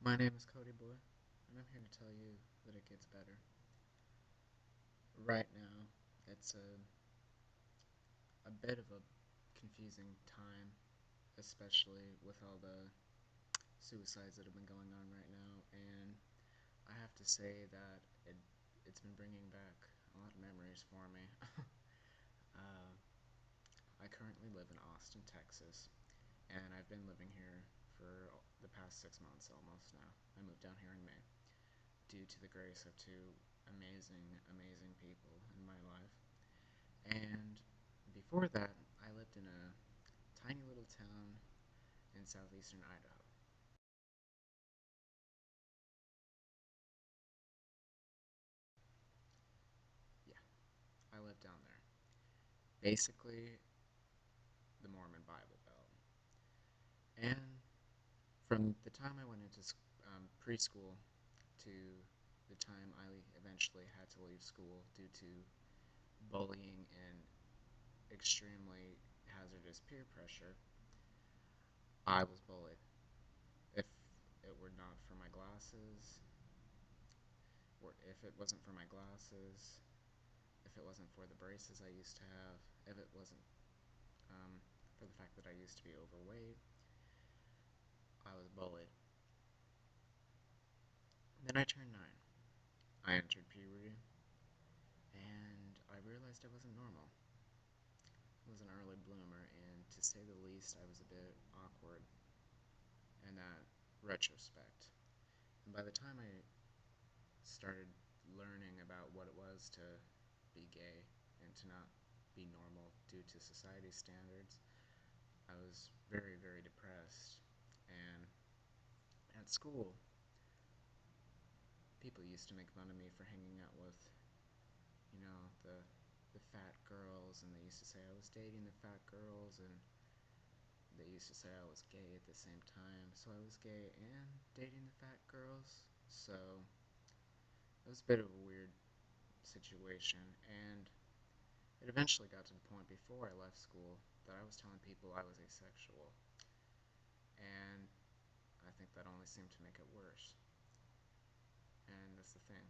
My name is Cody Boy, and I'm here to tell you that it gets better. Right now, it's a bit of a confusing time, especially with all the suicides that have been going on right now, and I have to say that it's been bringing back a lot of memories for me. uh, I currently live in Austin, Texas, and I've been living here for the past 6 months almost now. I moved down here in May due to the grace of two amazing, amazing people in my life. And before that, I lived in a tiny little town in southeastern Idaho. Yeah, I lived down there. Basically, the Mormon Bible Belt. And from the time I went into preschool to the time I eventually had to leave school due to bullying and extremely hazardous peer pressure, I was bullied. If it were not for my glasses, or if it wasn't for my glasses, if it wasn't for the braces I used to have, if it wasn't for the fact that I used to be overweight, I was bullied. Then I turned 9. I entered puberty, and I realized I wasn't normal. I was an early bloomer, and to say the least, I was a bit awkward in that retrospect. And by the time I started learning about what it was to be gay and to not be normal due to society's standards, I was very, very depressed. And at school, people used to make fun of me for hanging out with, the fat girls, and they used to say I was dating the fat girls, and they used to say I was gay at the same time. So I was gay and dating the fat girls. So it was a bit of a weird situation, and it eventually got to the point before I left school that I was telling people I was asexual, and I think that only seemed to make it worse. And that's the thing.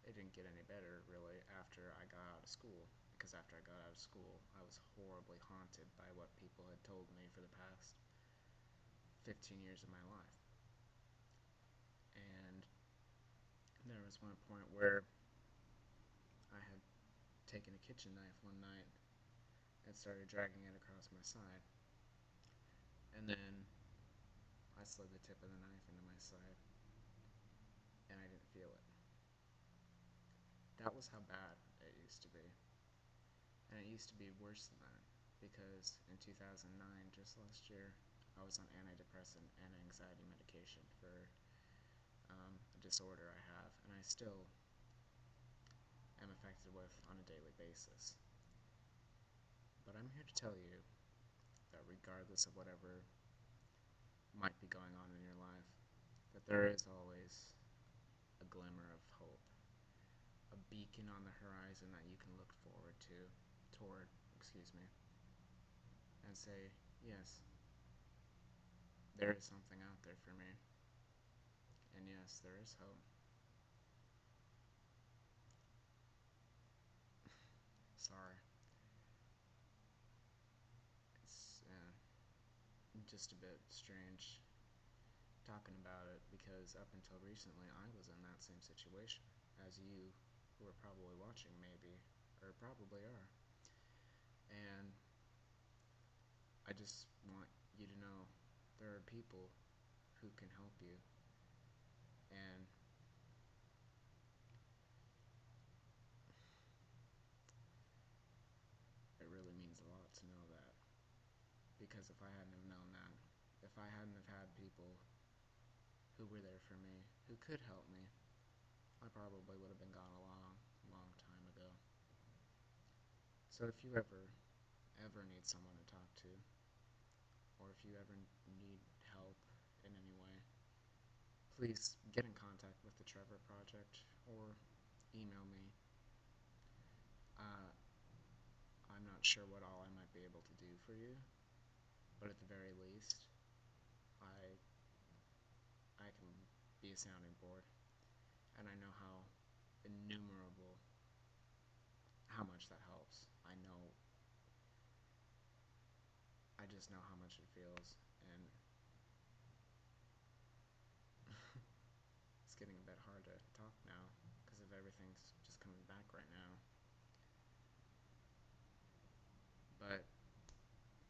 It didn't get any better, really, after I got out of school, because after I got out of school, I was horribly haunted by what people had told me for the past 15 years of my life. And there was one point where I had taken a kitchen knife one night and started dragging it across my side, and then I slid the tip of the knife into my side, and I didn't feel it. That was how bad it used to be. And it used to be worse than that, because in 2009, just last year, I was on antidepressant and anxiety medication for a disorder I have, and I still am affected with on a daily basis. But I'm here to tell you that regardless of whatever might be going on in your life, that there is always a glimmer of hope, a beacon on the horizon that you can look toward, excuse me, and say, yes, there is something out there for me, and yes, there is hope. Sorry, it's just a bit strange talking about it, because up until recently I was in that same situation as you, who are probably watching, maybe, or probably are. And I just want you to know there are people who can help you, and it really means a lot to know that. Because if I hadn't have known that, if I hadn't have had people who were there for me, who could help me, I probably would have been gone a long, long time ago. So if you ever need someone to talk to, or if you ever need help in any way, please get in contact with the Trevor Project or email me. Uh, I'm not sure what all I might be able to do for you, but at the very least, I I can be a sounding board, and I know how innumerable, how much that helps. I just know how much it feels, and it's getting a bit hard to talk now because of everything's just coming back right now. But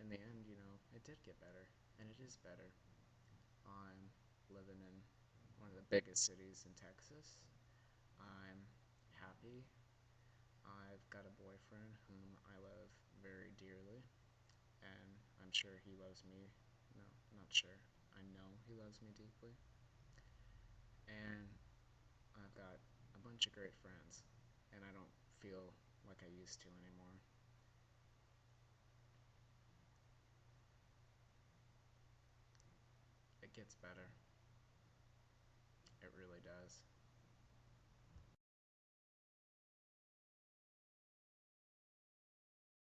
in the end, it did get better, and it is better. I'm living in one of the biggest cities in Texas. I'm happy. I've got a boyfriend whom I love very dearly, and I'm sure he loves me. No, not sure. I know he loves me deeply. And I've got a bunch of great friends, and I don't feel like I used to anymore. It gets better. It really does.